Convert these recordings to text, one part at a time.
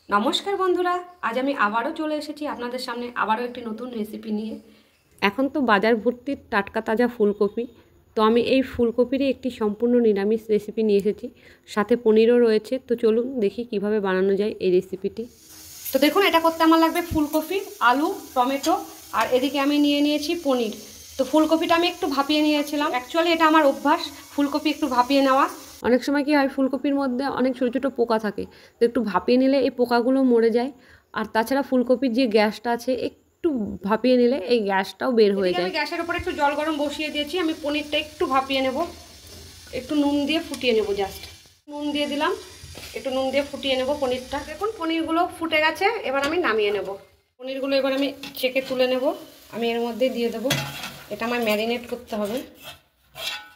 নমস্কার বন্ধুরা, আজ আমি আবারও চলে এসেছি আপনাদের সামনে আবারও একটি নতুন রেসিপি নিয়ে। এখন তো বাজার ভর্তি টাটকা তাজা ফুলকপি, তো আমি এই ফুলকপিরই একটি সম্পূর্ণ নিরামিষ রেসিপি নিয়ে এসেছি, সাথে পনিরও রয়েছে। তো চলুন দেখি কিভাবে বানানো যায় এই রেসিপিটি। তো দেখুন, এটা করতে আমার লাগবে ফুলকপি, আলু, টমেটো, আর এদিকে আমি নিয়ে নিয়েছি পনির। তো ফুলকপিটা আমি একটু ভাপিয়ে নিয়েছিলাম, অ্যাকচুয়ালি এটা আমার অভ্যাস ফুলকপি একটু ভাপিয়ে নেওয়া। অনেক সময় কি হয়, ফুলকপির মধ্যে অনেক ছোটো ছোটো পোকা থাকে, তো একটু ভাপিয়ে নিলে এই পোকাগুলো মরে যায়। আর তাছাড়া ফুলকপির যে গ্যাসটা আছে, একটু ভাপিয়ে নিলে এই গ্যাসটাও বের হয়ে যায়। আমি গ্যাসের উপরে একটু জল গরম বসিয়ে দিয়েছি, আমি পনিরটা একটু ভাপিয়ে নেব, একটু নুন দিয়ে ফুটিয়ে নেব। জাস্ট নুন দিয়ে দিলাম, একটু নুন দিয়ে ফুটিয়ে নেব পনিরটা। দেখুন পনিরগুলো ফুটে গেছে, এবার আমি নামিয়ে নেব পনিরগুলো। এবার আমি ছেঁকে তুলে নেব, আমি এর মধ্যে দিয়ে দেবো। এটা আমার ম্যারিনেট করতে হবে।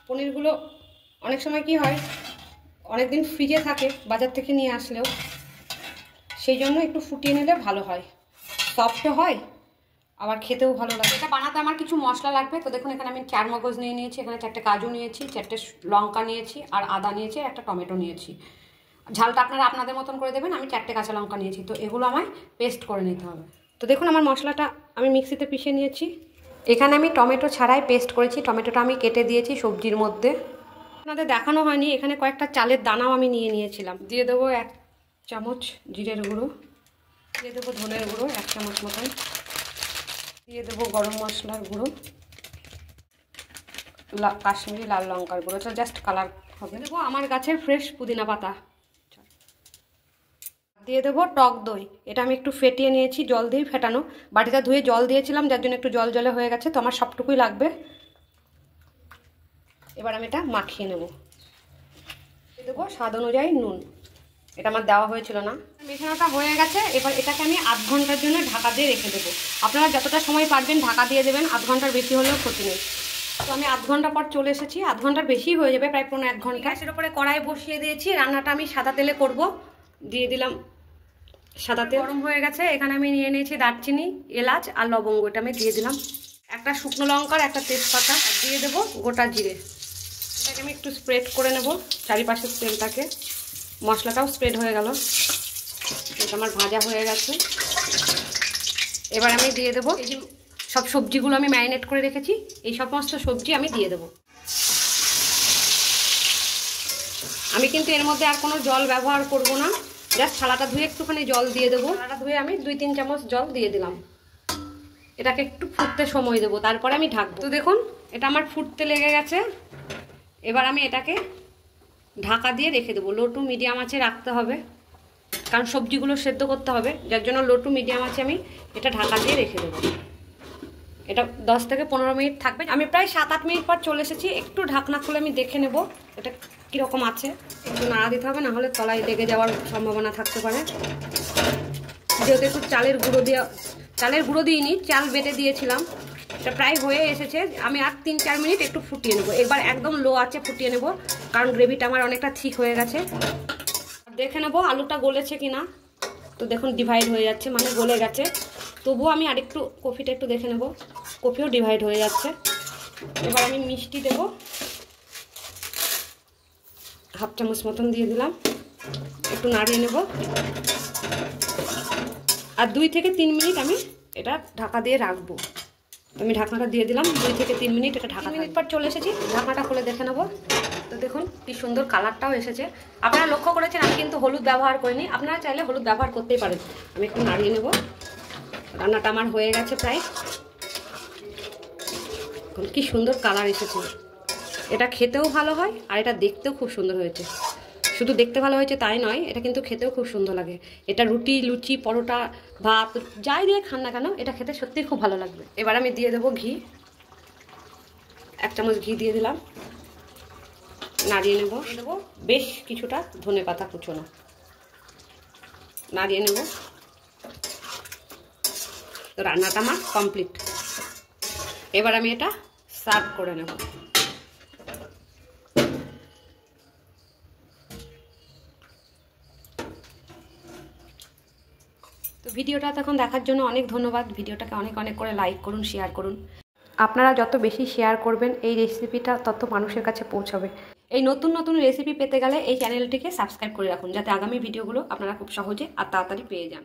পনিরগুলো অনেক সময় কি হয়, অনেক দিন ফ্রিজে থাকে বাজার থেকে নিয়ে আসলেও, সেই জন্য একটু ফুটিয়ে নিলে ভালো হয়, সফটও হয়, আবার খেতেও ভালো লাগে। এটা বানাতে আমার কিছু মশলা লাগবে। তো দেখুন, এখানে আমি 4 মগজ নিয়ে নিয়েছি, এখানে 4টে কাজু নিয়েছি, 4টে লঙ্কা নিয়েছি, আর আদা নিয়েছি, একটা টমেটো নিয়েছি। ঝালটা আপনারা আপনাদের মতন করে দেবেন। আমি 4টে কাঁচা লঙ্কা নিয়েছি, তো এগুলো আমায় পেস্ট করে নিতে হবে। তো দেখুন, আমার মশলাটা আমি মিক্সিতে পিষে নিয়েছি। এখানে আমি টমেটো ছাড়াই পেস্ট করেছি, টমেটোটা আমি কেটে দিয়েছি সবজির মধ্যে। আপনাদের দেখানো হয়নি, এখানে কয়েকটা চালের দানাও আমি নিয়ে নিয়েছিলাম। দিয়ে দেবো 1 চামচ জিরের গুঁড়ো, দিয়ে দেবো ধনের গুঁড়ো 1 চামচ মতন, দিয়ে দেবো গরম মশলার গুঁড়ো, কাশ্মীরি লাল লঙ্কার গুঁড়ো, এটা জাস্ট কালার হবে। দেবো আমার গাছের ফ্রেশ পুদিনা পাতা, দিয়ে দেবো টক দই। এটা আমি একটু ফেটিয়ে নিয়েছি, জল দিয়ে ফেটানো। বাটিটা ধুয়ে জল দিয়েছিলাম, যার জন্য একটু জল জলে হয়ে গেছে, তো আমার সবটুকুই লাগবে। এবার আমি এটা মাখিয়ে নেব। দিয়ে দেবো স্বাদ অনুযায়ী নুন, এটা আমার দেওয়া হয়েছিল না। মেশানোটা হয়ে গেছে, এবার এটাকে আমি আধ ঘন্টার জন্য ঢাকা দিয়ে রেখে দেবো। আপনারা যতটা সময় পারবেন ঢাকা দিয়ে দেবেন, আধ ঘন্টার বেশি হলেও ক্ষতি নেই। তো আমি আধ ঘন্টা পর চলে এসেছি, আধ ঘন্টার বেশি হয়ে যাবে, প্রায় 1 ঘন্টা। গ্যাসের উপরে কড়াই বসিয়ে দিয়েছি, রান্নাটা আমি সাদা তেলে করব। দিয়ে দিলাম সাদা তেল, গরম হয়ে গেছে। এখানে আমি নিয়ে নিয়েছি দারচিনি, এলাচ আর লবঙ্গ, এটা আমি দিয়ে দিলাম। একটা শুকনো লঙ্কার একটা তেজপাতা, দিয়ে দেবো গোটা জিরে। এটাকে আমি একটু স্প্রেড করে নেব চারিপাশের তেলটাকে। মশলাটাও স্প্রেড হয়ে গেল, এটা আমার ভাজা হয়ে গেছে। এবার আমি দিয়ে দেবো এই যে সব সবজিগুলো আমি ম্যারিনেট করে রেখেছি, এই সমস্ত সবজি আমি দিয়ে দেবো। আমি কিন্তু এর মধ্যে আর কোনো জল ব্যবহার করব না, জাস্ট থালাটা ধুয়ে একটুখানি জল দিয়ে দেবো। থালাটা ধুয়ে আমি 2-3 চামচ জল দিয়ে দিলাম। এটাকে একটু ফুটতে সময় দেবো, তারপরে আমি ঢাকবো। তো দেখুন, এটা আমার ফুটতে লেগে গেছে। এবার আমি এটাকে ঢাকা দিয়ে রেখে দেবো। লো টু মিডিয়াম আঁচে রাখতে হবে, কারণ সবজিগুলো সেদ্ধ করতে হবে, যার জন্য লো টু মিডিয়াম আঁচে আমি এটা ঢাকা দিয়ে রেখে দেবো। এটা 10 থেকে 15 মিনিট থাকবে। আমি প্রায় 7-8 মিনিট পর চলে এসেছি। একটু ঢাকনা খুলে আমি দেখে নেব এটা কীরকম আছে। একটু নাড়া দিতে হবে, নাহলে তলায় লেগে যাওয়ার সম্ভাবনা থাকতে পারে। যেহেতু একটু চালের গুঁড়ো দিইনি, চাল বেটে দিয়েছিলাম। এটা প্রায় হয়ে এসেছে, আমি আর 3-4 মিনিট একটু ফুটিয়ে নেবো। এবার একদম লো আঁচে ফুটিয়ে নেব, কারণ গ্রেভিটা আমার অনেকটা ঠিক হয়ে গেছে। দেখে নেবো আলুটা গলেছে কিনা। তো দেখুন ডিভাইড হয়ে যাচ্ছে, মানে গলে গেছে। তবুও আমি আরেকটু কফিটা একটু দেখে নেব, কফিও ডিভাইড হয়ে যাচ্ছে। এবার আমি মিষ্টি দেব, 1/2 চামচ মতন দিয়ে দিলাম। একটু নাড়িয়ে নেব, আর 2 থেকে 3 মিনিট আমি এটা ঢাকা দিয়ে রাখবো। আমি ঢাকনাটা দিয়ে দিলাম, 2 থেকে 3 মিনিট এটা ঢাকা। 3 মিনিট পর চলে এসেছি, ঢাকনাটা খুলে দেখে নেব। তো দেখুন কি সুন্দর কালারটাও এসেছে। আপনারা লক্ষ্য করেছেন আমি কিন্তু হলুদ ব্যবহার করিনি, আপনারা চাইলে হলুদ ব্যবহার করতেই পারেন। আমি একটু নাড়িয়ে নেব। রান্নাটা আমার হয়ে গেছে প্রায়। কি সুন্দর কালার এসেছে। এটা খেতেও ভালো হয়, আর এটা দেখতেও খুব সুন্দর হয়েছে। শুধু দেখতে ভালো হয়েছে তাই নয়, এটা কিন্তু খেতেও খুব সুন্দর লাগে। এটা রুটি, লুচি, পরোটা, ভাত যাই দিয়ে খান না কেন, এটা খেতে সত্যিই খুব ভালো লাগবে। এবার আমি দিয়ে দেবো ঘি, 1 চামচ ঘি দিয়ে দিলাম। নাড়িয়ে নেব। দেবো বেশ কিছুটা ধনেপাতা কুচোনো, নাড়িয়ে নেব। তো রান্নাটা আমার কমপ্লিট। এবার আমি এটা সার্ভ করে নেব। তো ভিডিওটা তখন দেখার জন্য অনেক ধন্যবাদ। ভিডিওটাকে অনেক অনেক করে লাইক করুন, শেয়ার করুন। আপনারা যত বেশি শেয়ার করবেন এই রেসিপিটা তত মানুষের কাছে পৌঁছাবে। এই নতুন নতুন রেসিপি পেতে গেলে এই চ্যানেলটিকে সাবস্ক্রাইব করে রাখুন, যাতে আগামী ভিডিওগুলো আপনারা খুব সহজে আর তাড়াতাড়ি পেয়ে যান।